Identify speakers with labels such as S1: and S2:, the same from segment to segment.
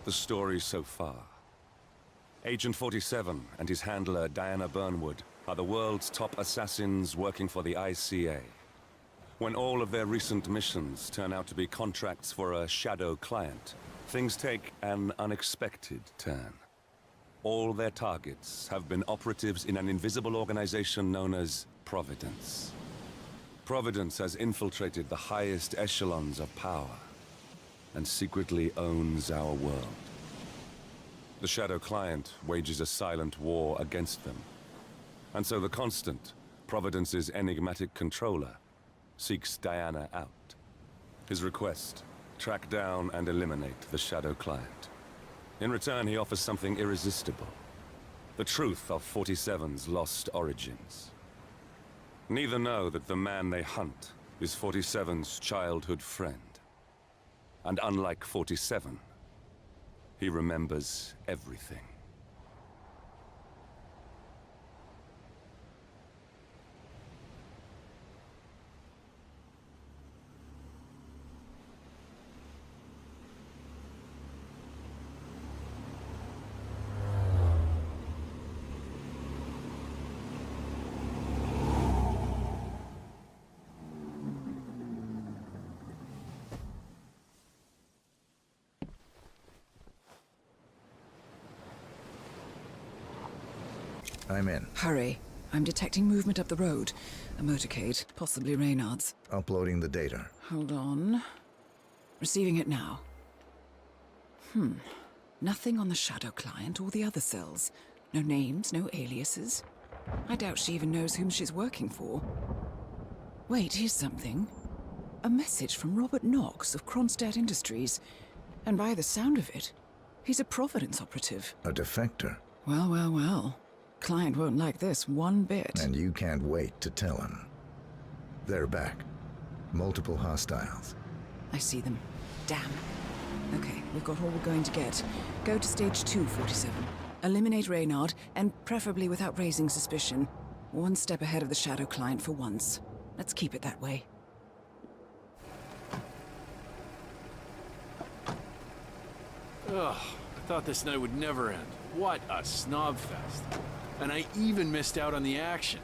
S1: the story so far. Agent 47 and his handler Diana Burnwood are the world's top assassins working for the ICA. When all of their recent missions turn out to be contracts for a shadow client, things take an unexpected turn. All their targets have been operatives in an invisible organization known as Провиденс. Провиденс has infiltrated the highest echelons of power and secretly owns our world. The shadow client wages a silent war against them. And so the Constant, Providence's enigmatic controller, seeks Diana out. His request, track down and eliminate the shadow client. In return, he offers something irresistible. The truth of 47's lost origins. Neither know that the man they hunt is 47's childhood friend. And unlike 47, he remembers everything.
S2: I'm in.
S3: Hurry. I'm detecting movement up the road. A motorcade, possibly Reynard's.
S2: Uploading the data.
S3: Hold on. Receiving it now. Nothing on the shadow client or the other cells. No names, no aliases. I doubt she even knows whom she's working for. Wait, here's something. A message from Роберт Нокс of Kronstadt Industries. And by the sound of it, he's a Providence operative.
S2: A defector.
S3: Well, well, well. Client won't like this one bit.
S2: And you can't wait to tell him. They're back. Multiple hostiles.
S3: I see them. Damn. Okay, we've got all we're going to get. Go to stage 2, 47. Eliminate Reynard, and preferably without raising suspicion. One step ahead of the shadow client for once. Let's keep it that way.
S4: Ugh, I thought this night would never end. What a snob fest. And I even missed out on the action.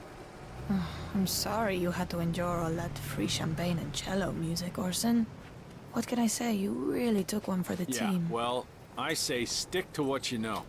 S5: I'm sorry you had to endure all that free champagne and cello music, Orson. What can I say? You really took one for the team.
S4: Yeah, well, I say stick to what you know.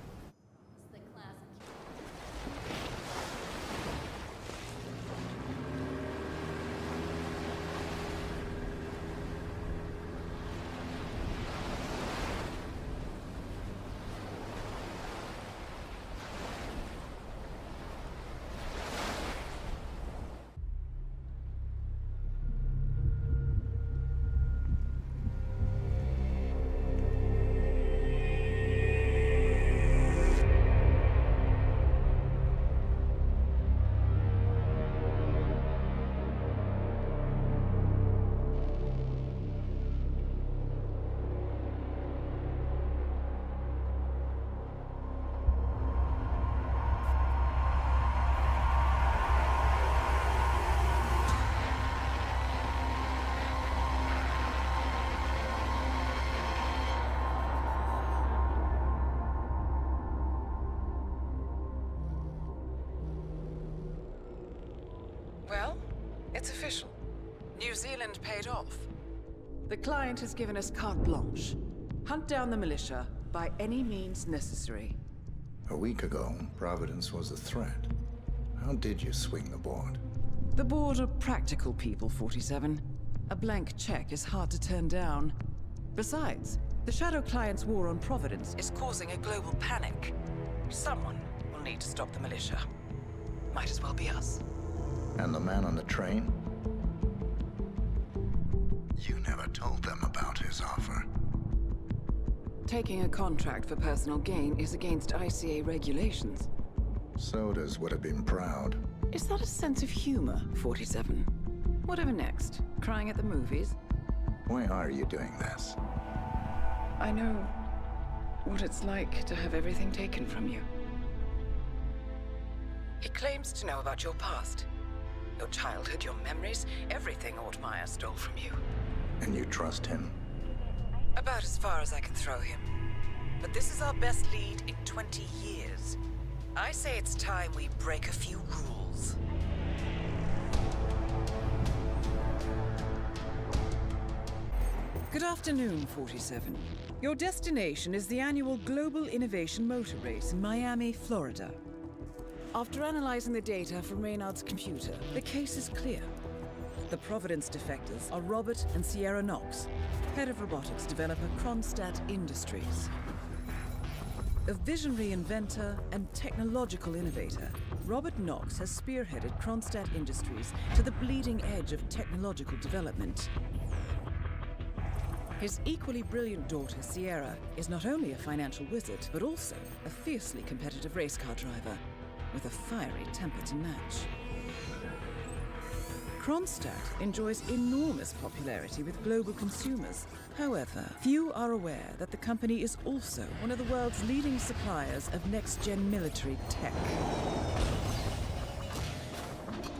S3: Well, it's official. New Zealand paid off. The client has given us carte blanche. Hunt down the militia by any means necessary.
S2: A week ago, Providence was a threat. How did you swing the board?
S3: The board are practical people, 47. A blank check is hard to turn down. Besides, the shadow client's war on Providence is causing a global panic. Someone will need to stop the militia. Might as well be us.
S2: And the man on the train? You never told them about his offer.
S3: Taking a contract for personal gain is against ICA regulations.
S2: Sodas would have been proud.
S3: Is that a sense of humor, 47? Whatever next? Crying at the movies?
S2: Why are you doing this?
S3: I know what it's like to have everything taken from you. He claims to know about your past. Your childhood, your memories, everything Ortmeyer stole from you.
S2: And you trust him?
S3: About as far as I can throw him. but this is our best lead in 20 years. I say it's time we break a few rules. Good afternoon, 47. Your destination is the annual Global Innovation Motor Race in Miami, Florida. After analyzing the data from Reinhardt's computer, the case is clear. The Провиденс defectors are Robert and Scierru Nokс, head of robotics developer Kronstadt Industries. A visionary inventor and technological innovator, Robert Nokс has spearheaded Kronstadt Industries to the bleeding edge of technological development. His equally brilliant daughter, Sierra, is not only a financial wizard, but also a fiercely competitive race car driver, with a fiery temper to match. Kronstadt enjoys enormous popularity with global consumers. However, few are aware that the company is also one of the world's leading suppliers of next-gen military tech.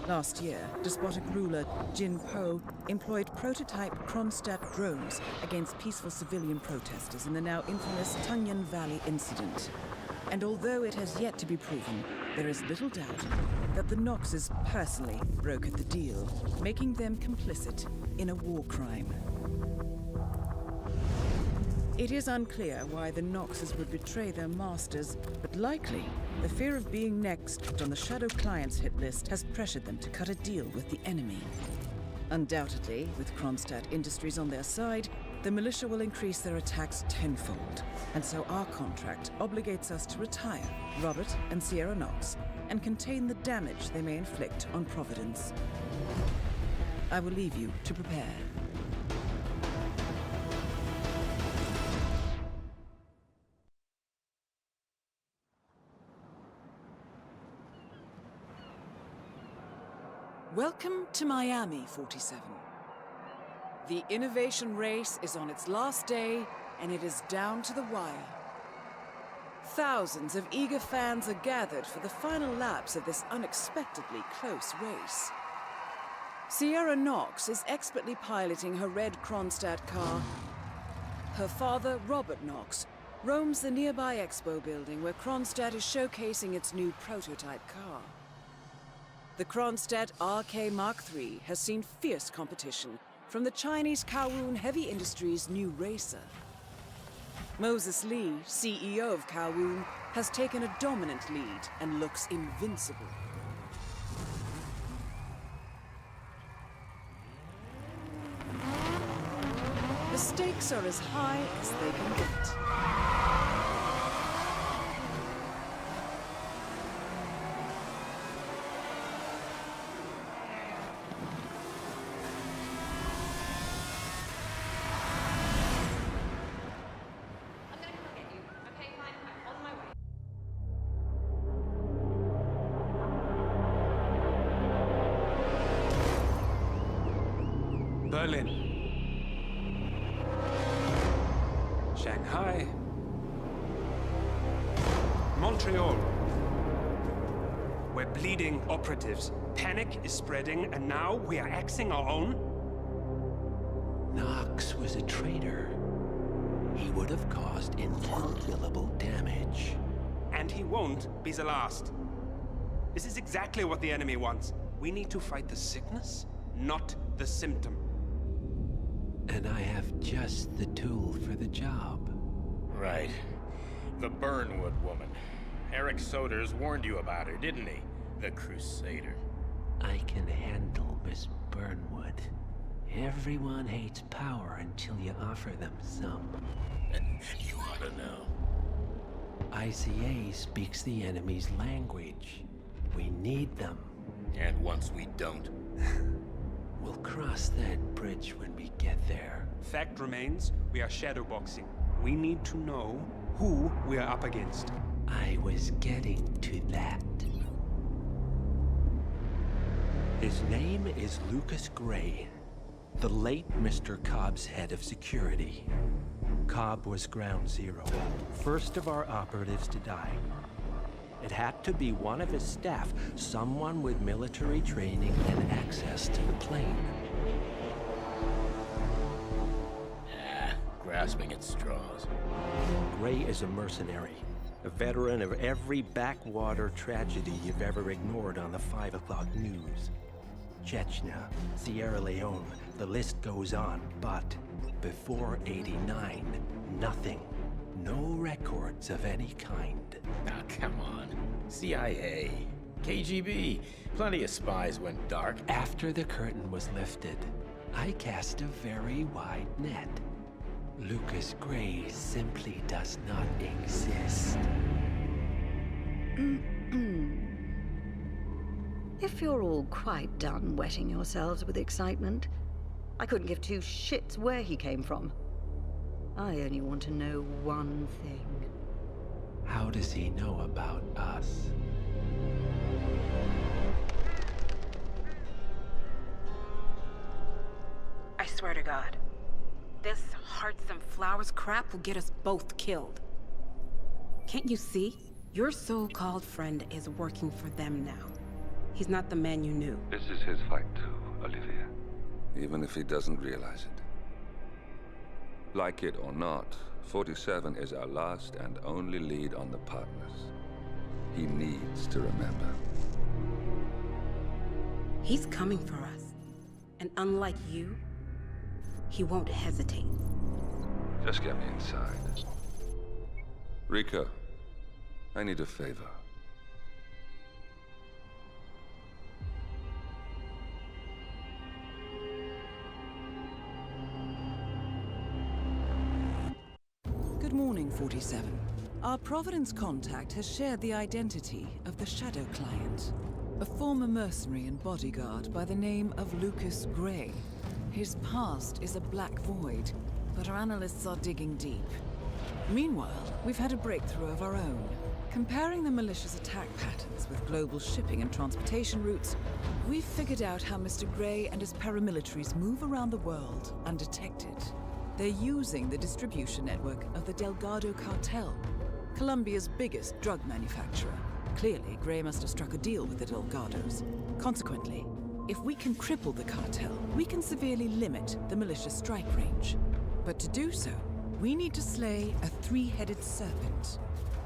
S3: Last year, despotic ruler Jin Po employed prototype Kronstadt drones against peaceful civilian protesters in the now infamous Tungan Valley incident. And although it has yet to be proven, there is little doubt that the Nokses personally brokered the deal, making them complicit in a war crime. It is unclear why the Nokses would betray their masters, but likely the fear of being next on the Shadow Client's hit list has pressured them to cut a deal with the enemy. Undoubtedly, with Kronstadt Industries on their side, the militia will increase their attacks tenfold, and so our contract obligates us to retire Robert and Scierru Nokс and contain the damage they may inflict on Провиденс. I will leave you to prepare. Welcome to Miami, 47. The innovation race is on its last day, and it is down to the wire. Thousands of eager fans are gathered for the final laps of this unexpectedly close race. Scierru Nokс is expertly piloting her red Kronstadt car. Her father, Robert Nokс, roams the nearby expo building where Kronstadt is showcasing its new prototype car. The Kronstadt RK Mark III has seen fierce competition from the Chinese Kowloon Heavy Industries' new racer. Moses Lee, CEO of Kowloon, has taken a dominant lead and looks invincible. The stakes are as high as they can get.
S6: Berlin, Shanghai, Montreal. We're bleeding operatives. Panic is spreading, and now we are axing our own?
S7: Knox was a traitor. He would have caused incalculable damage.
S6: And he won't be the last. This is exactly what the enemy wants. We need to fight the sickness, not the symptom.
S7: And I have just the tool for the job.
S8: Right. The Burnwood woman. Eric Soders warned you about her, didn't he? The Crusader.
S7: I can handle Miss Burnwood. Everyone hates power until you offer them some.
S8: You ought to know.
S7: ICA speaks the enemy's language. We need them.
S8: And once we don't...
S7: We'll cross that bridge when we get there.
S6: Fact remains, we are shadowboxing. We need to know who we are up against.
S7: I was getting to that. His name is Lucas Gray, the late Mr. Cobb's head of security. Cobb was ground zero, first of our operatives to die. It had to be one of his staff, someone with military training and access to the plane.
S8: grasping at straws.
S7: Gray is a mercenary, a veteran of every backwater tragedy you've ever ignored on the 5 o'clock news. Chechnya, Sierra Leone, the list goes on. But before '89, nothing. No records of any kind.
S8: Now, come on. CIA, KGB, plenty of spies went dark.
S7: After the curtain was lifted, I cast a very wide net. Lucas Gray simply does not exist.
S9: If you're all quite done wetting yourselves with excitement, I couldn't give two shits where he came from. I only want to know one thing.
S7: How does he know about us?
S10: I swear to God, this hearts and flowers crap will get us both killed. Can't you see? Your so-called friend is working for them now. He's not the man you knew.
S1: This is his fight too, Olivia. Even if he doesn't realize it. Like it or not, 47 is our last and only lead on the partners. He needs to remember.
S10: He's coming for us. And unlike you, he won't hesitate.
S1: Just get me inside. Рико, I need a favor.
S3: Good morning, 47. Our Providence contact has shared the identity of the Shadow Client, a former mercenary and bodyguard by the name of Lucas Gray. His past is a black void, but our analysts are digging deep. Meanwhile, we've had a breakthrough of our own. Comparing the malicious attack patterns with global shipping and transportation routes, we've figured out how Mr. Gray and his paramilitaries move around the world undetected. They're using the distribution network of the Delgado cartel, Colombia's biggest drug manufacturer. Clearly, Gray must have struck a deal with the Delgados. Consequently, if we can cripple the cartel, we can severely limit the malicious strike range. But to do so, we need to slay a three-headed serpent.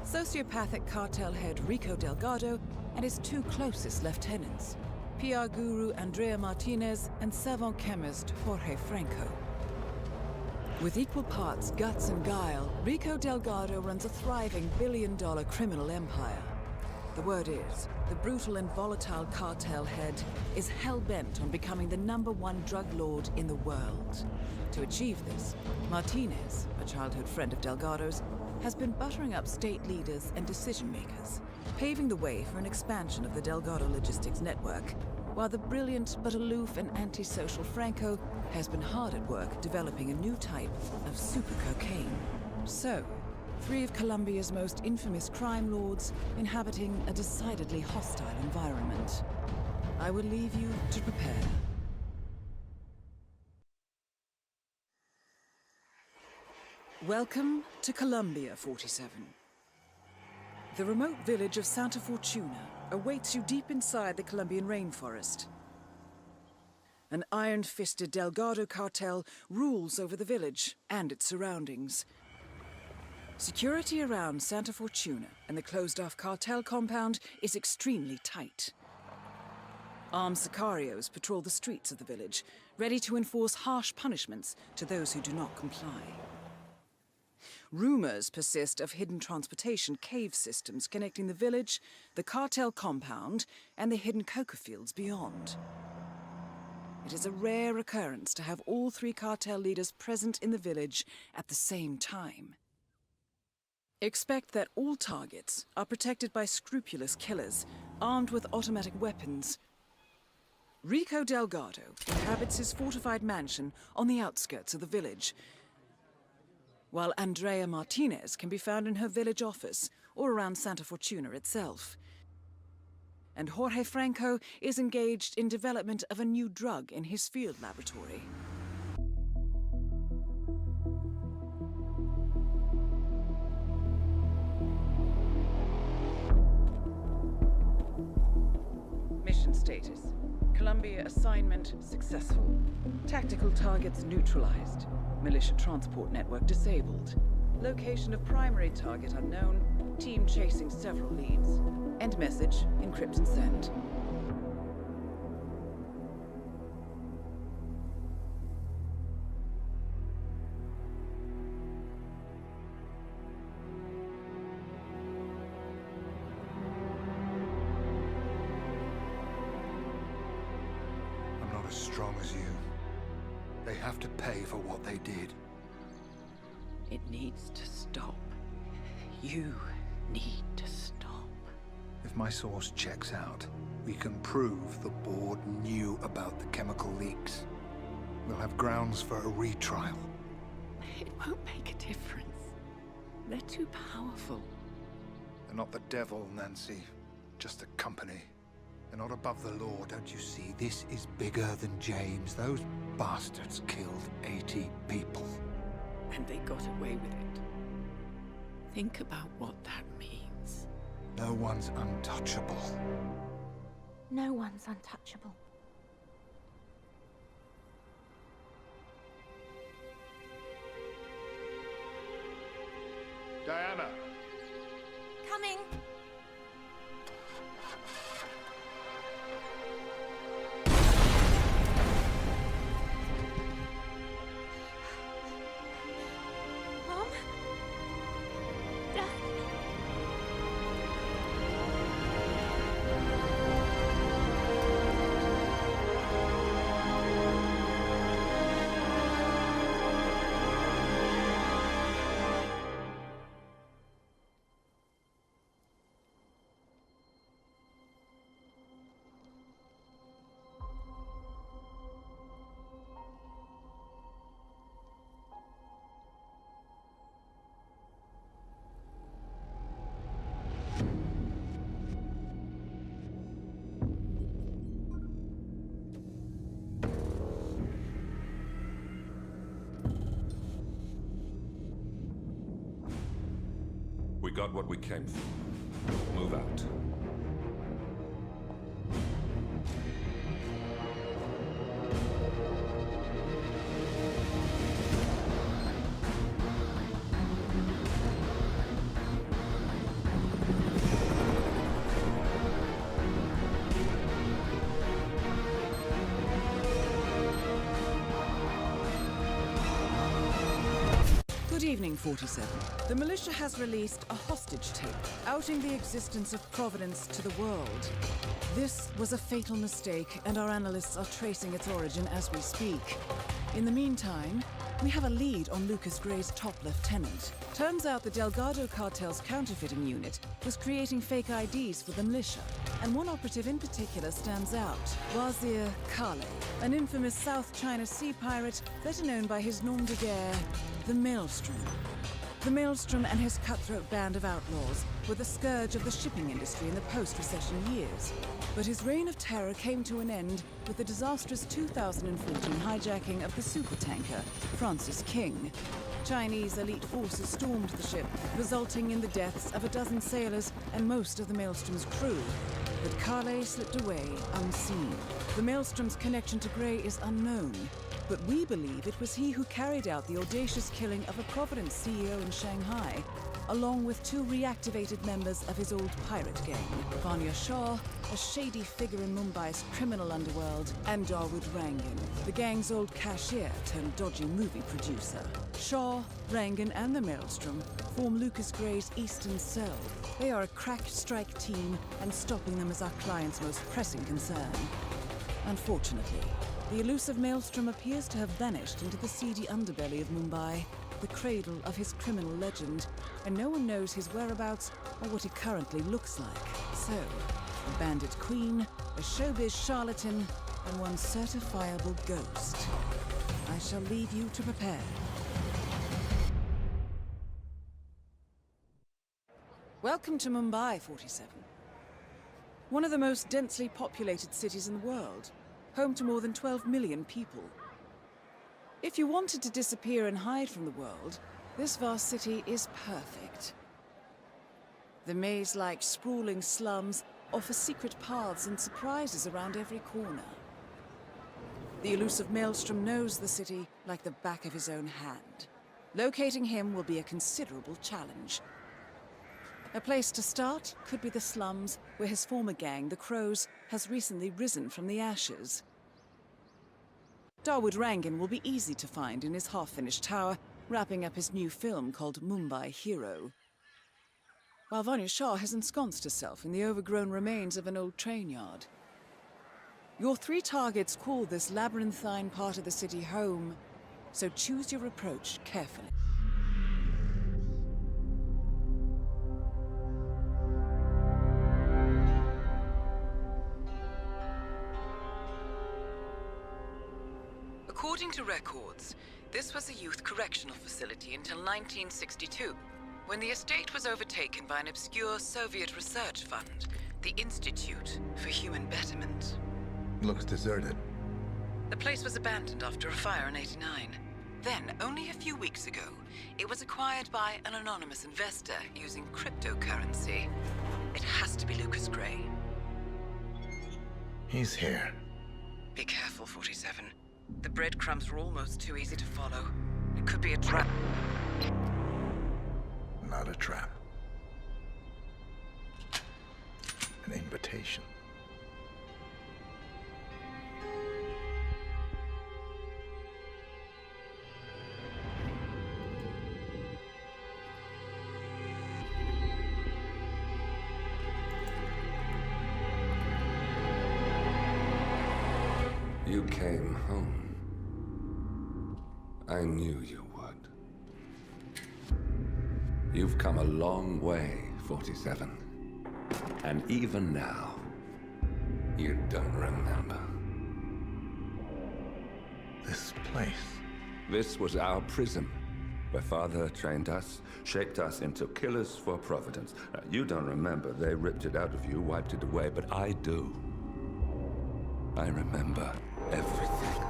S3: Sociopathic cartel head Рико Дельгадо and his two closest lieutenants, PR guru Андреа Мартинес and savant chemist Jorge Franco. With equal parts guts and guile, Рико Дельгадо runs a thriving billion-dollar criminal empire. The word is, the brutal and volatile cartel head is hell-bent on becoming the #1 drug lord in the world. To achieve this, Martinez, a childhood friend of Delgado's, has been buttering up state leaders and decision-makers, paving the way for an expansion of the Delgado logistics network, while the brilliant but aloof and antisocial Franco has been hard at work developing a new type of super cocaine. So, 3 of Colombia's most infamous crime lords inhabiting a decidedly hostile environment. I will leave you to prepare. Welcome to Colombia, 47. The remote village of Santa Fortuna awaits you deep inside the Colombian rainforest. An iron-fisted Delgado cartel rules over the village and its surroundings. Security around Santa Fortuna and the closed-off cartel compound is extremely tight. Armed sicarios patrol the streets of the village, ready to enforce harsh punishments to those who do not comply. Rumors persist of hidden transportation cave systems connecting the village, the cartel compound, and the hidden coca fields beyond. It is a rare occurrence to have all 3 cartel leaders present in the village at the same time. Expect that all targets are protected by scrupulous killers, armed with automatic weapons. Рико Дельгадо inhabits his fortified mansion on the outskirts of the village, while Андреа Мартинес can be found in her village office or around Santa Fortuna itself. And Jorge Franco is engaged in development of a new drug in his field laboratory. Mission status. Colombia assignment successful. Tactical targets neutralized. Militia transport network disabled. Location of primary target unknown. Team chasing several leads. End message. Encrypt and send.
S11: I'm not as strong as you. They have to pay for what they did.
S3: It needs to stop. You need to stop.
S11: If my source checks out, we can prove the board knew about the chemical leaks. We'll have grounds for a retrial.
S3: It won't make a difference. They're too powerful.
S11: They're not the devil, Nancy. Just a company. They're not above the law, don't you see? This is bigger than James. Those bastards killed 80 people.
S3: And they got away with it. Think about what that means.
S11: No one's untouchable.
S12: No one's untouchable.
S11: Diana!
S12: Coming! Mom? Dad?
S1: We got what we came for. Move out.
S3: Good evening, 47. The militia has released a hostage tape, outing the existence of Providence to the world. This was a fatal mistake, and our analysts are tracing its origin as we speak. In the meantime, we have a lead on Lucas Gray's top lieutenant. Turns out the Delgado cartel's counterfeiting unit was creating fake IDs for the militia, and one operative in particular stands out, Wazir Kale, an infamous South China Sea pirate better known by his nom de guerre, the Maelstrom. The Maelstrom and his cutthroat band of outlaws were the scourge of the shipping industry in the post-recession years. But his reign of terror came to an end with the disastrous 2014 hijacking of the supertanker Francis King. Chinese elite forces stormed the ship, resulting in the deaths of a dozen sailors and most of the Maelstrom's crew. But Kale slipped away unseen. The Maelstrom's connection to Gray is unknown, but we believe it was he who carried out the audacious killing of a Providence CEO in Shanghai, along with two reactivated members of his old pirate gang, Vanya Shah, a shady figure in Mumbai's criminal underworld, and Dawood Rangan, the gang's old cashier turned dodgy movie producer. Shah, Rangan, and the Maelstrom form Lucas Gray's Eastern Cell. They are a crack strike team, and stopping them is our client's most pressing concern. Unfortunately, the elusive Maelstrom appears to have vanished into the seedy underbelly of Mumbai, the cradle of his criminal legend, and no one knows his whereabouts or what he currently looks like. So, a bandit queen, a showbiz charlatan, and one certifiable ghost. I shall leave you to prepare. Welcome to Mumbai, 47. One of the most densely populated cities in the world, home to more than 12 million people. If you wanted to disappear and hide from the world, this vast city is perfect. The maze-like sprawling slums offer secret paths and surprises around every corner. The elusive Maelstrom knows the city like the back of his own hand. Locating him will be a considerable challenge. A place to start could be the slums, where his former gang, the Crows, has recently risen from the ashes. Dawood Rangan will be easy to find in his half-finished tower, wrapping up his new film called Mumbai Hero. While Vanya Shah has ensconced herself in the overgrown remains of an old train yard. Your 3 targets call this labyrinthine part of the city home, so choose your approach carefully. According to records, this was a youth correctional facility until 1962, when the estate was overtaken by an obscure Soviet research fund, the Institute for Human Betterment.
S2: Looks deserted.
S3: The place was abandoned after a fire in '89. Then, only a few weeks ago, it was acquired by an anonymous investor using cryptocurrency. It has to be Lucas Gray.
S2: He's here.
S3: Be careful, 47. The breadcrumbs are almost too easy to follow. It could be a trap.
S2: Not a trap. An invitation.
S1: You came home. I knew you would. You've come a long way, 47. And even now, you don't remember.
S2: This place.
S1: This was our prison, where Father trained us, shaped us into killers for Providence. Now, you don't remember. They ripped it out of you, wiped it away, but I do. I remember everything.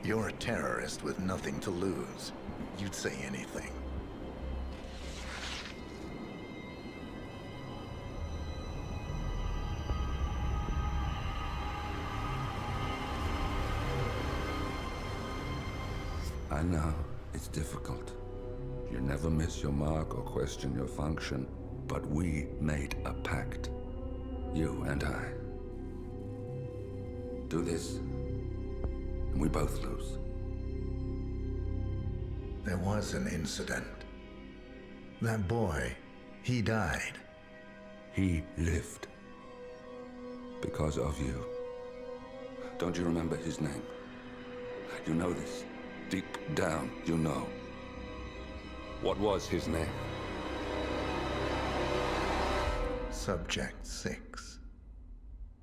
S2: You're a terrorist with nothing to lose. You'd say anything.
S1: I know, it's difficult. You never miss your mark or question your function, but we made a pact. You and I. Do this, and we both lose.
S2: There was an incident. That boy, he died.
S1: He lived. Because of you. Don't you remember his name? You know this. Deep down, you know. What was his name?
S2: Subject 6.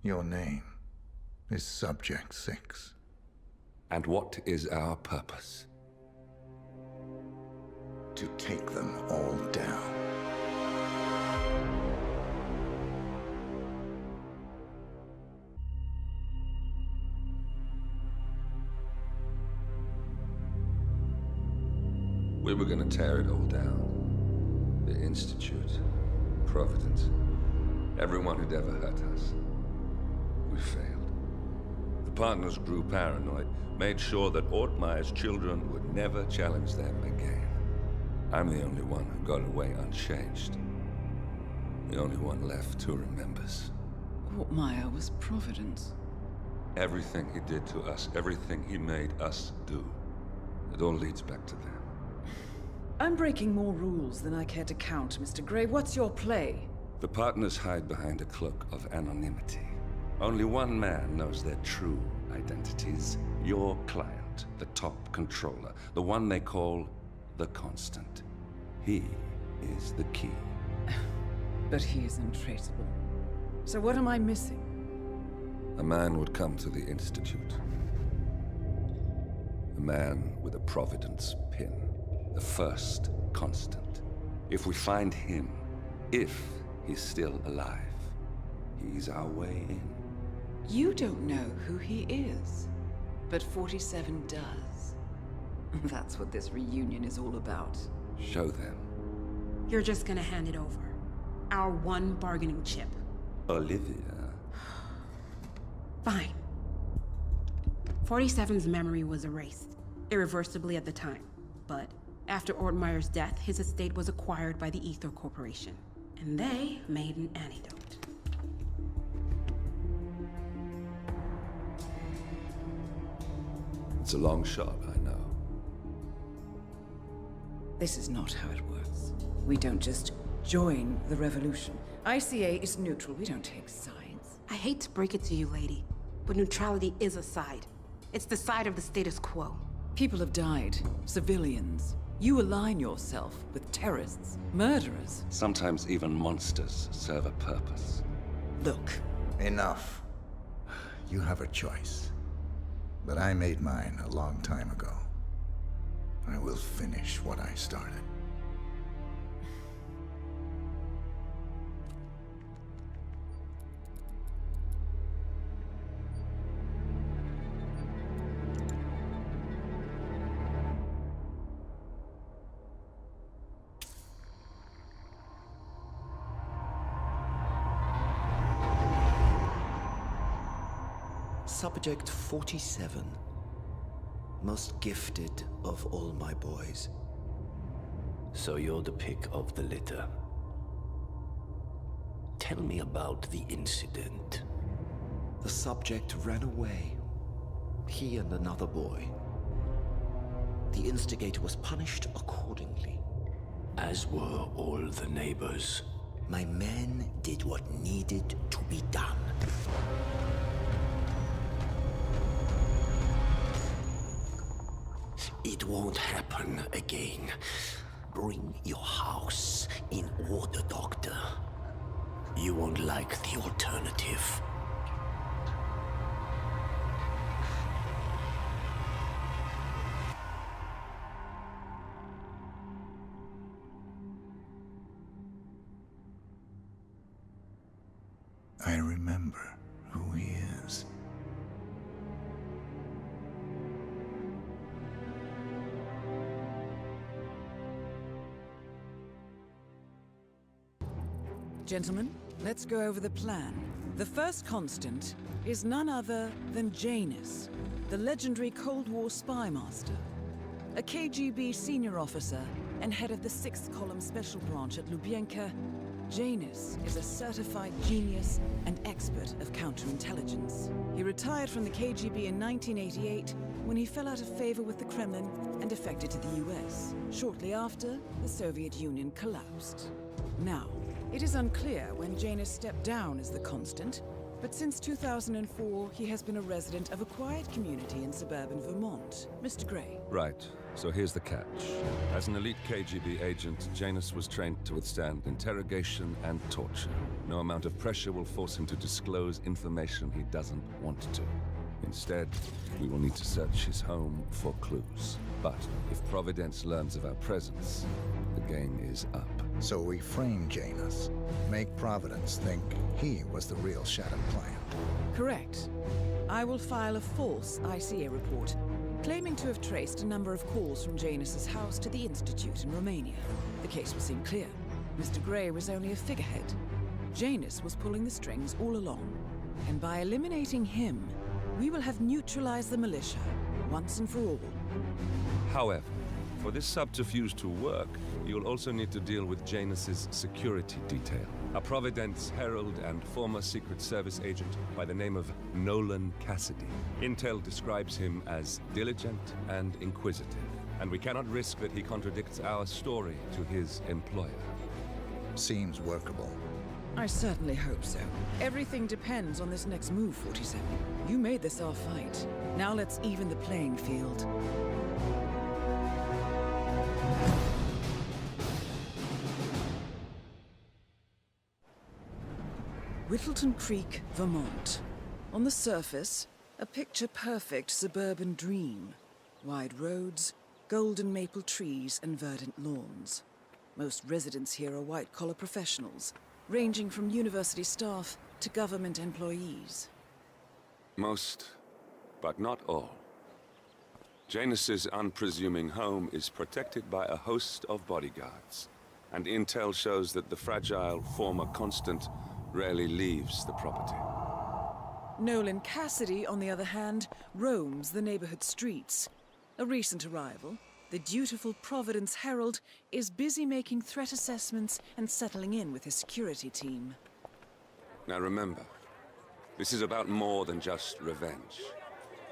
S2: Your name is Subject 6.
S1: And what is our purpose?
S2: To take them all down.
S1: We were gonna tear it all down. The Institute, Providence, everyone who'd ever hurt us. We failed. The partners grew paranoid, made sure that Ortmeyer's children would never challenge them again. I'm the only one who got away unchanged. The only one left who remembers.
S3: Ortmeyer was Providence.
S1: Everything he did to us, everything he made us do, it all leads back to them.
S3: I'm breaking more rules than I care to count, Mr. Gray. What's your play?
S1: The partners hide behind a cloak of anonymity. Only one man knows their true identities. Your client, the top controller, the one they call the Constant. He is the key.
S3: But he is untraceable. So what am I missing?
S1: A man would come to the Institute. A man with a Providence pin. The first Constant. If we find him, if he's still alive, he's our way in.
S3: You don't know who he is, but 47 does. That's what this reunion is all about.
S1: Show them.
S10: You're just gonna hand it over. Our one bargaining chip.
S1: Olivia.
S10: Fine. 47's memory was erased, irreversibly at the time. But after Ortmeyer's death, his estate was acquired by the Ether Corporation. And they made an antidote.
S1: It's a long shot, I know.
S3: This is not how it works. We don't just join the revolution. ICA is neutral. We don't take sides.
S10: I hate to break it to you, lady, but neutrality is a side. It's the side of the status quo.
S3: People have died. Civilians. You align yourself with terrorists, murderers.
S1: Sometimes even monsters serve a purpose.
S3: Look.
S2: Enough. You have a choice. But I made mine a long time ago. I will finish what I started.
S13: Subject 47. Most gifted of all my boys. So you're the pick of the litter. Tell me about the incident. The subject ran away. He and another boy. The instigator was punished accordingly. As were all the neighbors. My men did what needed to be done. It won't happen again. Bring your house in order, Doctor. You won't like the alternative.
S2: I remember who he is.
S3: Gentlemen, let's go over the plan. The first constant is none other than Janus, the legendary Cold War spy master, a KGB senior officer and head of the 6th Column Special Branch at Lubyanka. Janus is a certified genius and expert of counterintelligence. He retired from the KGB in 1988 when he fell out of favor with the Kremlin and defected to the US. Shortly after, the Soviet Union collapsed. Now, it is unclear when Janus stepped down as the constant, but since 2004, he has been a resident of a quiet community in suburban Vermont. Mr. Gray.
S1: Right. So here's the catch. As an elite KGB agent, Janus was trained to withstand interrogation and torture. No amount of pressure will force him to disclose information he doesn't want to. Instead, we will need to search his home for clues. But if Providence learns of our presence, the game is up.
S2: So we frame Janus, make Providence think he was the real Shadow Client.
S3: Correct. I will file a false ICA report, claiming to have traced a number of calls from Janus's house to the Institute in Romania. The case will seem clear. Mr. Gray was only a figurehead. Janus was pulling the strings all along. And by eliminating him, we will have neutralized the militia, once and for all.
S1: However, for this subterfuge to work, you'll also need to deal with Janus's security detail. A Providence herald and former Secret Service agent by the name of Nolan Cassidy. Intel describes him as diligent and inquisitive, and we cannot risk that he contradicts our story to his employer.
S2: Seems workable.
S3: I certainly hope so. Everything depends on this next move, 47. You made this our fight. Now let's even the playing field. Whittleton Creek, Vermont. On the surface, a picture-perfect suburban dream. Wide roads, golden maple trees and verdant lawns. Most residents here are white-collar professionals, ranging from university staff to government employees.
S1: Most, but not all. Janus's unpresuming home is protected by a host of bodyguards, and intel shows that the fragile former Constant rarely leaves the property.
S3: Nolan Cassidy, on the other hand, roams the neighborhood streets. A recent arrival, the dutiful Providence Herald is busy making threat assessments and settling in with his security team.
S1: Now remember, this is about more than just revenge.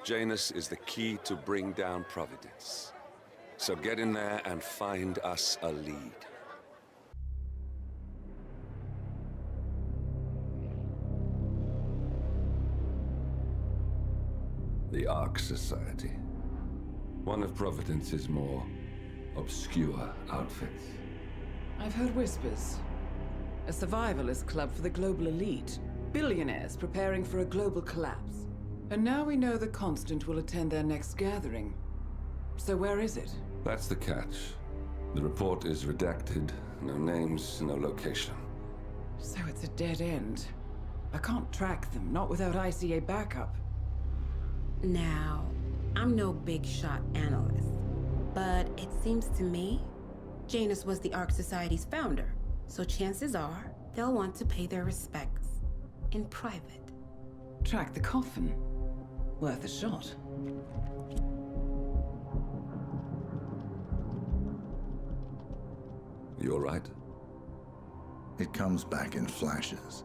S1: Janus is the key to bring down Providence. So get in there and find us a lead. The Ark Society. One of Providence's more obscure outfits.
S3: I've heard whispers. A survivalist club for the global elite. Billionaires preparing for a global collapse. And now we know the Constant will attend their next gathering. So where is it?
S1: That's the catch. The report is redacted. No names, no location.
S3: So it's a dead end. I can't track them, not without ICA backup.
S10: Now, I'm no big shot analyst, but it seems to me Janus was the Ark Society's founder, so chances are they'll want to pay their respects in private.
S3: Track the coffin. Worth a shot.
S1: You all right?
S2: It comes back in flashes.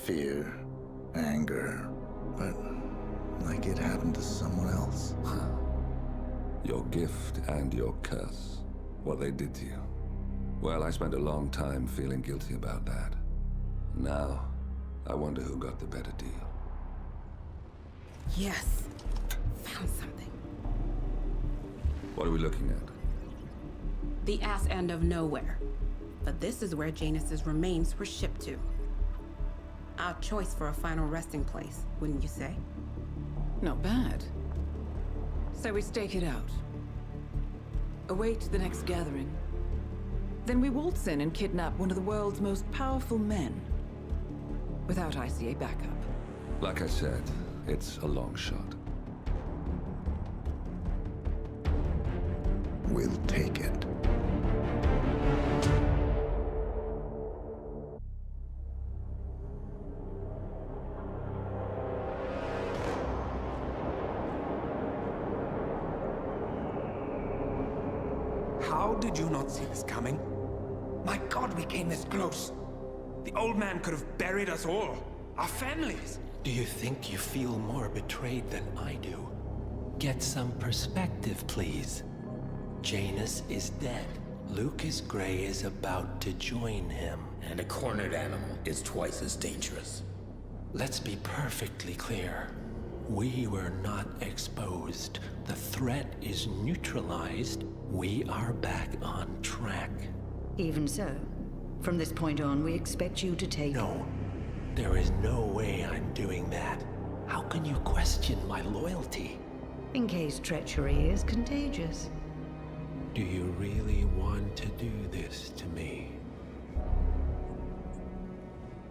S2: Fear, anger, but like it happened to someone else.
S1: Your gift and your curse. What they did to you. Well, I spent a long time feeling guilty about that. Now, I wonder who got the better deal.
S10: Yes. Found something.
S1: What are we looking at?
S10: The ass end of nowhere. But this is where Janus's remains were shipped to. Our choice for a final resting place, wouldn't you say?
S3: Not bad. So we stake it out. Await the next gathering. Then we waltz in and kidnap one of the world's most powerful men. Without ICA backup.
S1: Like I said, it's a long shot.
S2: We'll take it.
S6: How did you not see this coming? My God, we came this close. The old man could have buried us all. Our families.
S7: Do you think you feel more betrayed than I do? Get some perspective, please. Janus is dead. Lucas Gray is about to join him.
S13: And a cornered animal is twice as dangerous.
S7: Let's be perfectly clear. We were not exposed. The threat is neutralized. We are back on track.
S9: Even so, from this point on, we expect you to take...
S7: No. There is no way I'm doing that. How can you question my loyalty?
S9: In case treachery is contagious.
S7: Do you really want to do this to me?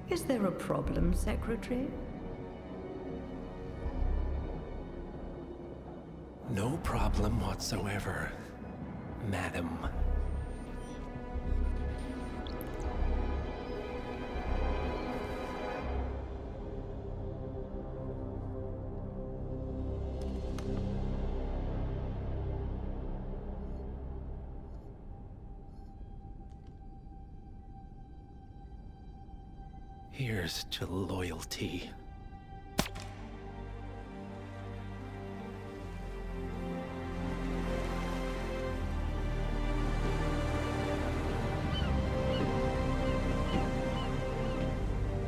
S9: Is there a problem, Secretary?
S7: No problem whatsoever, Madam. Here's to loyalty.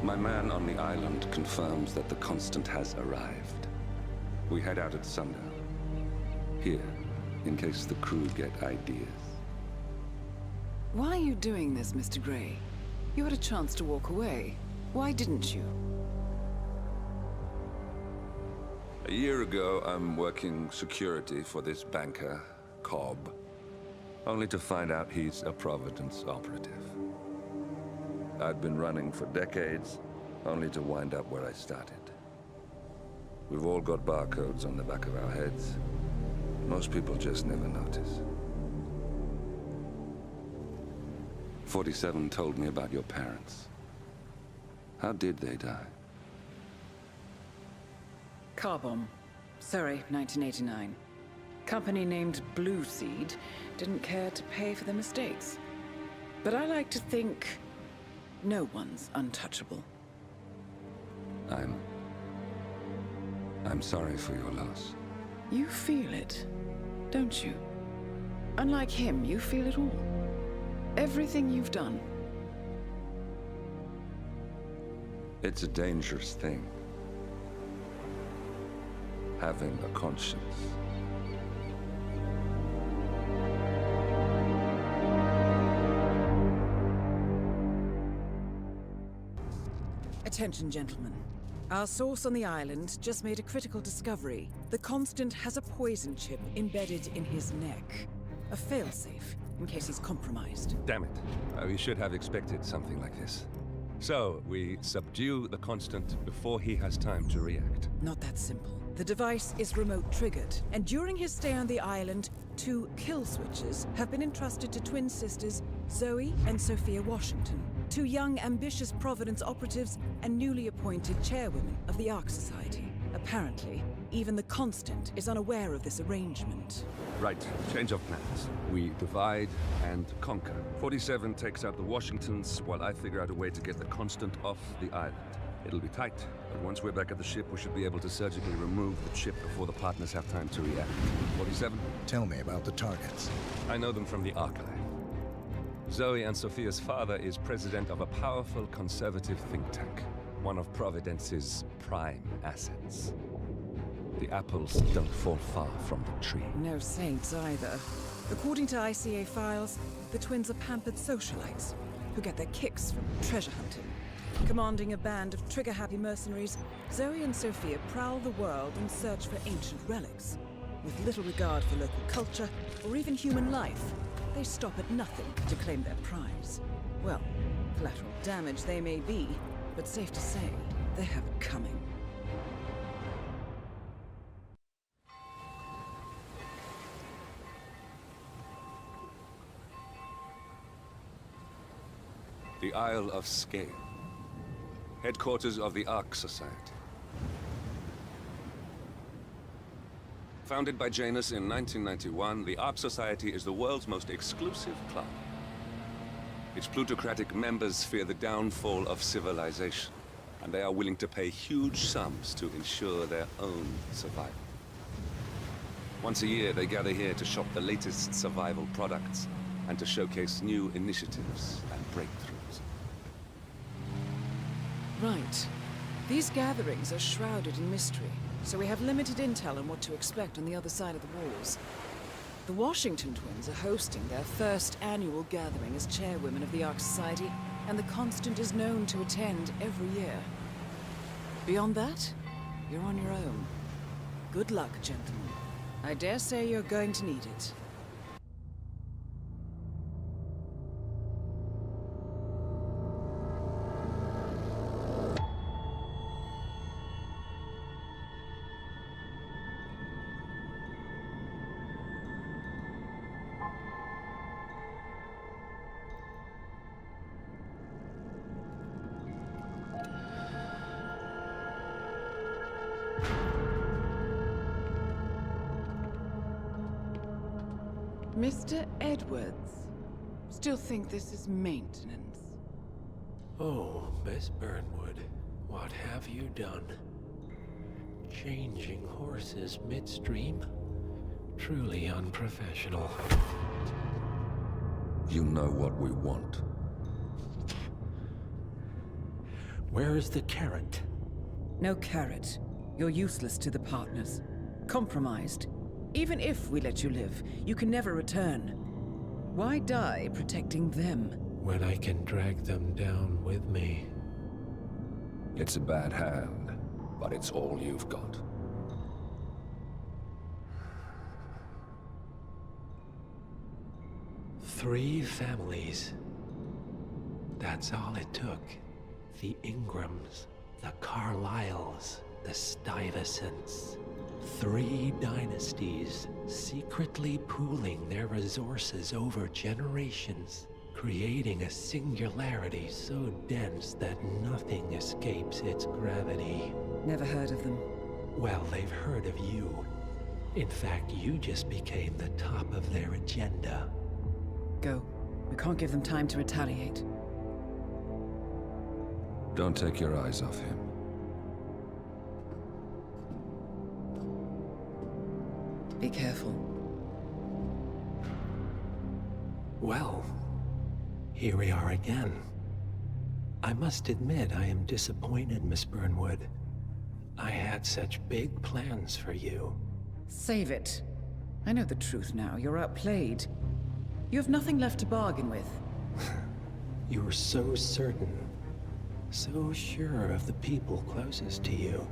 S1: My man on the island confirms that the Constant has arrived. We head out at sundown. Here, in case the crew get ideas.
S3: Why are you doing this, Mr. Gray? You had a chance to walk away. Why didn't you?
S1: A year ago, I'm working security for this banker, Cobb, only to find out he's a Providence operative. I'd been running for decades, only to wind up where I started. We've all got barcodes on the back of our heads. Most people just never notice. 47 told me about your parents. How did they die?
S3: Car bomb. Surrey, 1989. Company named Blue Seed didn't care to pay for the mistakes. But I like to think no one's untouchable.
S1: I'm sorry for your loss.
S3: You feel it, don't you? Unlike him, you feel it all. Everything you've done.
S1: It's a dangerous thing. Having a conscience.
S3: Attention, gentlemen. Our source on the island just made a critical discovery. The Constant has a poison chip embedded in his neck. A failsafe, in case he's compromised.
S1: Damn it. We should have expected something like this. So, we subdue the Constant before he has time to react.
S3: Not that simple. The device is remote triggered, and during his stay on the island, 2 kill switches have been entrusted to twin sisters Zoe and Sophia Washington, 2 young, ambitious Providence operatives and newly appointed chairwomen of the Ark Society. Apparently, even the Constant is unaware of this arrangement.
S1: Right, change of plans. We divide and conquer. 47 takes out the Washingtons, while I figure out a way to get the Constant off the island. It'll be tight, but once we're back at the ship, we should be able to surgically remove the chip before the partners have time to react. 47?
S2: Tell me about the targets.
S1: I know them from the archive. Zoe and Sophia's father is president of a powerful conservative think tank, one of Providence's prime assets. The apples don't fall far from the tree.
S3: No saints either. According to ICA files, the twins are pampered socialites who get their kicks from treasure hunting. Commanding a band of trigger-happy mercenaries, Zoe and Sophia prowl the world in search for ancient relics. With little regard for local culture or even human life, they stop at nothing to claim their prize. Well, collateral damage they may be, but safe to say, they have it coming.
S1: The Isle of Skye, headquarters of the Ark Society. Founded by Janus in 1991, the Ark Society is the world's most exclusive club. Its plutocratic members fear the downfall of civilization, and they are willing to pay huge sums to ensure their own survival. Once a year, they gather here to shop the latest survival products and to showcase new initiatives and breakthroughs.
S3: Right. These gatherings are shrouded in mystery, so we have limited intel on what to expect on the other side of the walls. The Washington twins are hosting their first annual gathering as chairwomen of the Ark Society, and the Constant is known to attend every year. Beyond that, you're on your own. Good luck, gentlemen. I dare say you're going to need it. Mr. Edwards, still think this is maintenance?
S7: Oh, Miss Burnwood, what have you done? Changing horses midstream? Truly unprofessional.
S1: You know what we want.
S7: Where is the carrot?
S3: No carrot. You're useless to the partners. Compromised. Even if we let you live, you can never return. Why die protecting them?
S7: When I can drag them down with me.
S1: It's a bad hand, but it's all you've got.
S7: Three families. That's all it took. The Ingrams, the Carlyles, the Stuyvesants. 3 dynasties secretly pooling their resources over generations, creating a singularity so dense that nothing escapes its gravity.
S3: Never heard of them.
S7: Well, they've heard of you. In fact, you just became the top of their agenda.
S3: Go. We can't give them time to retaliate.
S1: Don't take your eyes off him.
S3: Be careful.
S7: Well, here we are again. I must admit I am disappointed, Miss Burnwood. I had such big plans for you.
S3: Save it. I know the truth now. You're outplayed. You have nothing left to bargain with.
S7: You were so certain, so sure of the people closest to you.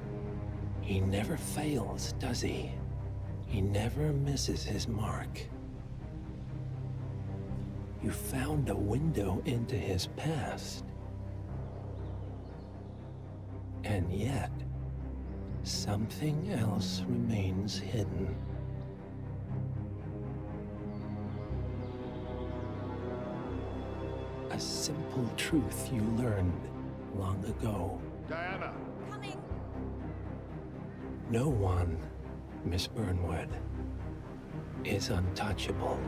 S7: He never fails, does he? He never misses his mark. You found a window into his past. And yet, something else remains hidden. A simple truth you learned long ago.
S11: Diana!
S12: Coming!
S7: No one, Miss Burnwood, is untouchable.